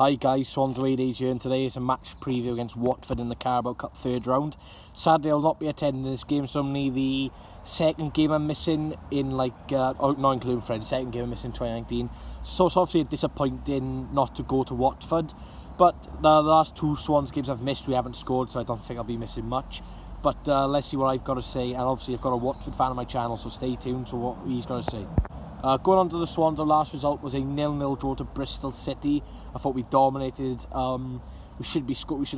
Hi guys, SwansAwayDays here, and today is a match preview against Watford in the Carabao Cup third round. Sadly, I'll not be attending this game, so only the second game I'm missing in not including Fred, second game I'm missing in 2019. So it's obviously disappointing not to go to Watford, but the last two Swans games I've missed, we haven't scored, so I don't think I'll be missing much. But let's see what I've got to say, and obviously I've got a Watford fan on my channel, so stay tuned to what he's got to say. Going on to the Swans, our last result was a 0-0 draw to Bristol City. I thought we dominated. We should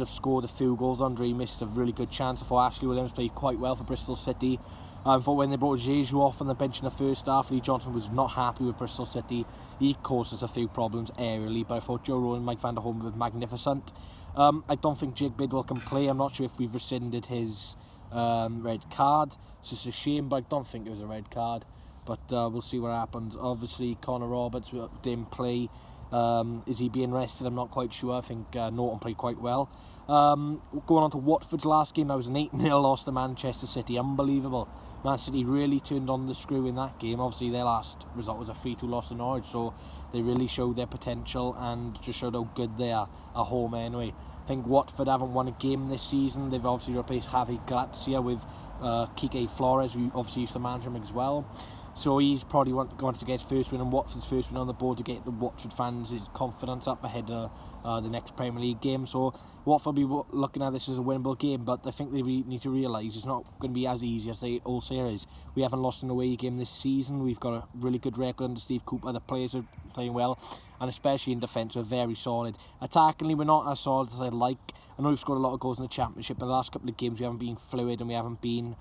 have scored a few goals. Andre missed a really good chance. I thought Ashley Williams played quite well for Bristol City. I thought when they brought Jeju off on the bench in the first half, Lee Johnson was not happy with Bristol City. He caused us a few problems aerially, but I thought Joe Rowan and Mike van der Hoorn were magnificent. I don't think Jake Bidwell can play. I'm not sure if we've rescinded his red card. It's just a shame, but I don't think it was a red card. But we'll see what happens. Obviously, Connor Roberts didn't play. Is he being rested? I'm not quite sure. I think Norton played quite well. Going on to Watford's last game, that was an 8-0 loss to Manchester City. Unbelievable. Man City really turned on the screw in that game. Obviously, their last result was a 3-2 loss to Norwich, so they really showed their potential and just showed how good they are at home anyway. I think Watford haven't won a game this season. They've obviously replaced Javi Gracia with Quique Flores, who obviously used to manage him as well. So he's probably going to get his first win and Watford's first win on the board to get the Watford fans' confidence up ahead of the next Premier League game. So Watford will be looking at this as a winnable game, but I think they need to realise it's not going to be as easy as they all say it is. We haven't lost an away game this season. We've got a really good record under Steve Cooper. The players are playing well, and especially in defence, we're very solid. Attackingly, we're not as solid as I'd like. I know we've scored a lot of goals in the Championship, but the last couple of games we haven't been fluid and we haven't been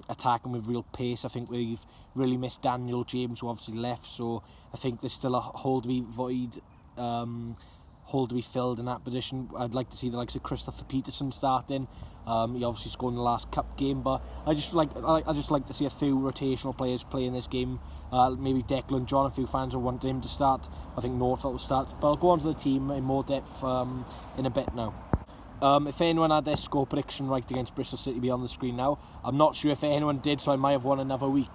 attacking with real pace. I think we've really missed Daniel James, who obviously left, so I think there's still a hole to be filled in that position. I'd like to see the likes of Christopher Peterson starting. He obviously scored in the last cup game, but I just like to see a few rotational players play in this game. Maybe Declan John, a few fans will want him to start. I think Northville will start, but I'll go on to the team in more depth in a bit now. If anyone had their score prediction right against Bristol City, be on the screen now. I'm not sure if anyone did, so I might have won another week.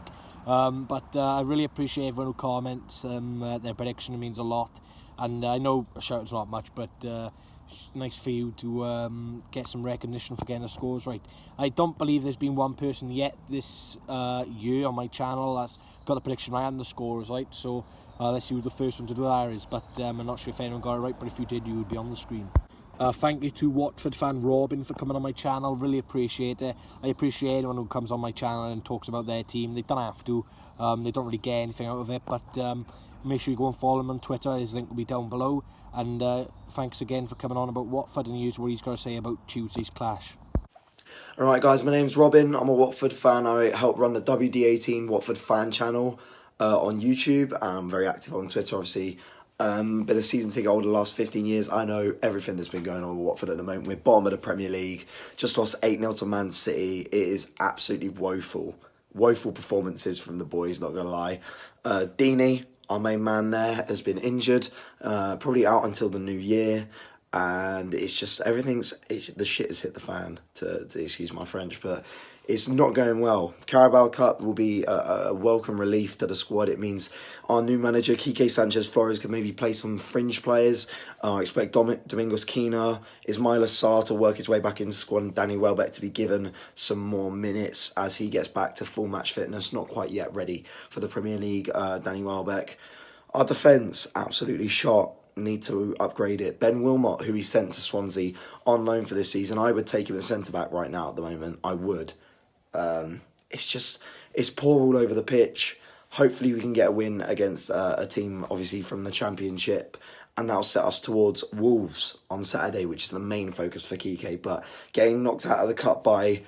But I really appreciate everyone who comments their prediction. It means a lot. And I know a shout's not much, but it's nice for you to get some recognition for getting the scores right. I don't believe there's been one person yet this year on my channel that's got the prediction right and the scores right. So let's see who the first one to do that is. But I'm not sure if anyone got it right, but if you did, you would be on the screen. Thank you to Watford fan Robin for coming on my channel. Really appreciate it. I appreciate anyone who comes on my channel and talks about their team. They don't have to. They don't really get anything out of it. But make sure you go and follow him on Twitter. His link will be down below. And thanks again for coming on about Watford and use what he's got to say about Tuesday's clash. Alright guys, my name's Robin. I'm a Watford fan. I help run the WD18 Watford Fan channel on YouTube. I'm very active on Twitter, obviously. Been a season ticket holder the last 15 years. I know everything that's been going on with Watford at the moment. We're bottom of the Premier League. Just lost 8-0 to Man City. It is absolutely woeful. Woeful performances from the boys, not going to lie. Deeney, our main man there, has been injured. Probably out until the new year. And it's just, the shit has hit the fan, to excuse my French, but it's not going well. Carabao Cup will be a welcome relief to the squad. It means our new manager, Quique Sanchez-Flores, can maybe play some fringe players. I expect Domingos Quina, Ismaila Sarr to work his way back into the squad, and Danny Welbeck to be given some more minutes as he gets back to full match fitness. Not quite yet ready for the Premier League, Danny Welbeck. Our defence, absolutely shot. Need to upgrade it. Ben Wilmot, who he sent to Swansea on loan for this season, I would take him as centre-back right now at the moment. I would. It's poor all over the pitch. Hopefully we can get a win against a team obviously from the Championship, and that'll set us towards Wolves on Saturday, which is the main focus for Quique. But getting knocked out of the cup by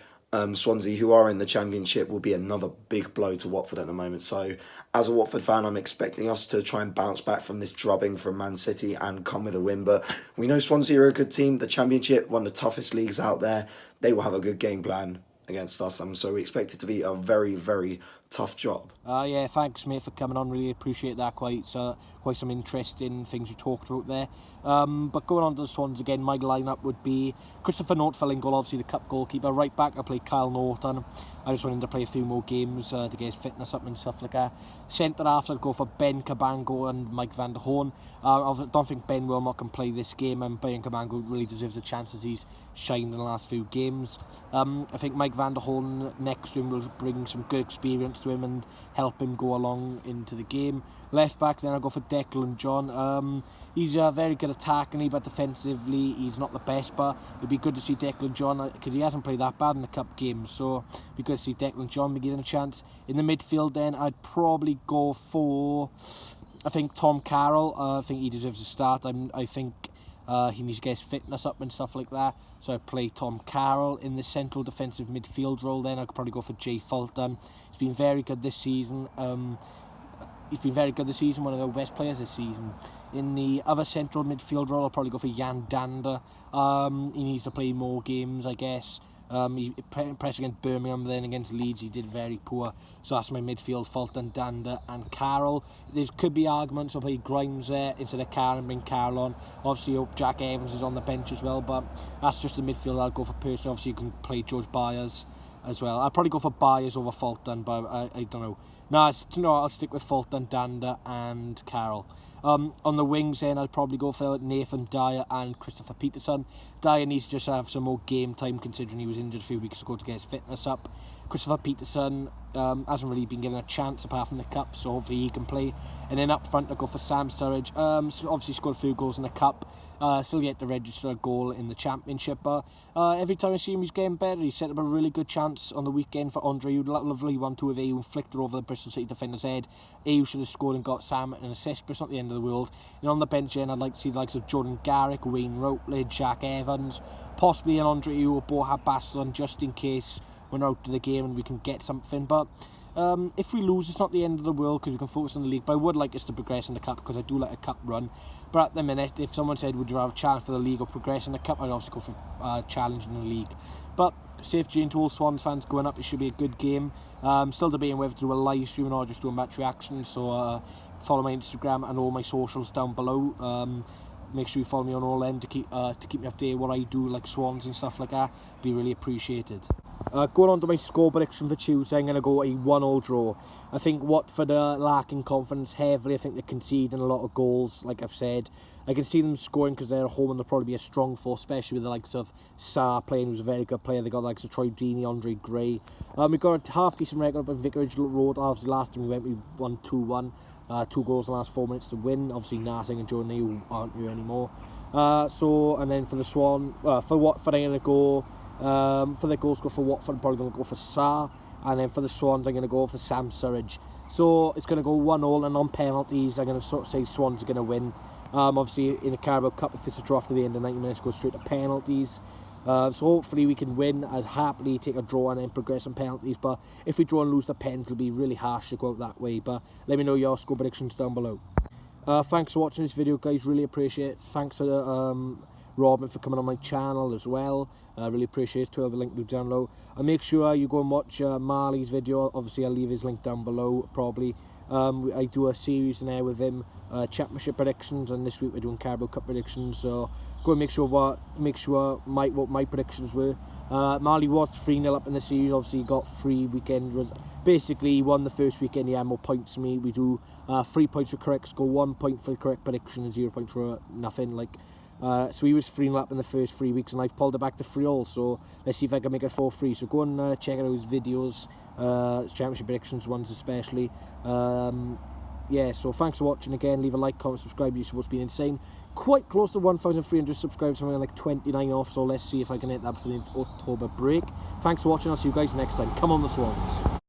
Swansea, who are in the Championship, will be another big blow to Watford at the moment. So as a Watford fan, I'm expecting us to try and bounce back from this drubbing from Man City and come with a win. But we know Swansea are a good team. The Championship, one of the toughest leagues out there. They will have a good game plan. against us. So we expect it to be a very, very tough job. Yeah, thanks mate for coming on, really appreciate that. Quite some interesting things you talked about there. But going on to the Swans again, my lineup would be Christopher Northfell in goal, obviously the cup goalkeeper. Right back I play Kyle Norton. I just want him to play a few more games to get his fitness up and stuff like that. Centre halves I'd go for Ben Cabango and Mike van der Hoorn. I don't think Ben Wilmot can play this game, and Ben Cabango really deserves a chance as he's shined in the last few games. I think Mike van der Hoorn next to him will bring some good experience to him and help him go along into the game. Left back then I'll go for Declan John. He's very good attacking, but defensively he's not the best, but it'd be good to see Declan John because he hasn't played that bad in the cup games, so it'd be good to see Declan John be given a chance. In the midfield then I'd probably go for, I think, Tom Carroll. I think he deserves a start. I think he needs to get his fitness up and stuff like that, so I'd play Tom Carroll. In the central defensive midfield role then I'd probably go for Jay Fulton. He's been very good this season. One of the best players this season. In the other central midfield role, I'll probably go for Jan Danda. He needs to play more games, I guess. He pressed against Birmingham, then against Leeds he did very poor. So that's my midfield, Fulton, Danda and Carroll. There could be arguments, I'll play Grimes there instead of Carroll and bring Carroll on. Obviously hope Jack Evans is on the bench as well, but that's just the midfield I'll go for personally. Obviously you can play George Byers as well. I'll probably go for Byers over Fulton, but I don't know. No, I'll stick with Fulton, Danda and Carroll. On the wings then I'd probably go for Nathan Dyer and Christopher Peterson. Dyer needs to just have some more game time considering he was injured a few weeks ago to get his fitness up. Christopher Peterson hasn't really been given a chance apart from the cup, so hopefully he can play. And then up front I'll go for Sam Sturridge. Obviously scored a few goals in the cup. Still yet to register a goal in the championship, but every time I see him he's getting better. He set up a really good chance on the weekend for Andre. Lovely 1-2 with Ayew, flicked it over the Bristol City defender's head. Ayew should have scored and got Sam an assist, but it's not the end of the world. And on the bench then I'd like to see the likes of Jordan Garrick, Wayne Routledge, Jack Evans, possibly an Andre Ayew or Borja Baston, just in case we're out of the game and we can get something. But if we lose, it's not the end of the world because we can focus on the league. But I would like us to progress in the cup because I do like a cup run. But at the minute, if someone said, would you have a challenge for the league or progress in the cup, I'd obviously go for challenge in the league. But safe journey to all Swans fans going up. It should be a good game. Still debating whether to do a live stream or just do a match reaction. So follow my Instagram and all my socials down below. Make sure you follow me on all them to keep me updated what I do, like Swans and stuff like that. Be really appreciated. Going on to my score prediction for Tuesday, I'm going to go a 1-1 draw. I think Watford are lacking confidence heavily. I think they're conceding a lot of goals, like I've said. I can see them scoring because they're at home and they'll probably be a strong force, especially with the likes of Sarr playing, who's a very good player. They've got the likes of Troy Deeney, Andre Gray. We've got a half-decent record up in Vicarage Road. Obviously, last time we went, we won 2-1. 2 goals in the last 4 minutes to win. Obviously, Narsing and Joe Neal aren't here anymore. And then for the Swan, for Watford, I'm going to go... for the goal scorer for Watford, I'm probably going to go for Sarr. And then for the Swans, I'm going to go for Sam Sturridge. So it's going to go 1-1, and on penalties, I'm going to sort of say Swans are going to win. Obviously, in the Carabao Cup, if it's a draw after the end of 90 minutes, go straight to penalties. So hopefully we can win. I'd happily take a draw and then progress on penalties. But if we draw and lose the pens, it'll be really harsh to go out that way. But let me know your score predictions down below. Thanks for watching this video, guys. Really appreciate it. Thanks for Robin for coming on my channel as well. Really appreciate it. To have a link down below. And make sure you go and watch Marley's video. Obviously, I'll leave his link down below probably. I do a series in there with him, championship predictions, and this week we're doing Carabao Cup predictions. So go and make sure what my predictions were. Marley was 3-0 up in the series. Obviously, he got 3 weekend. Basically, he won the first weekend. He had more points than me. We do 3 points for correct score, 1 point for the correct prediction, and 0 points for nothing. So he was 3-0 up in the first 3 weeks, and I've pulled it back to 3-all. So let's see if I can make it 4-3. So go and check out his videos, championship predictions ones especially. Yeah, so thanks for watching again. Leave a like, comment, subscribe. You're supposed to be insane. Quite close to 1,300 subscribers, something like 29 off. So let's see if I can hit that for the October break. Thanks for watching. I'll see you guys next time. Come on, the Swans.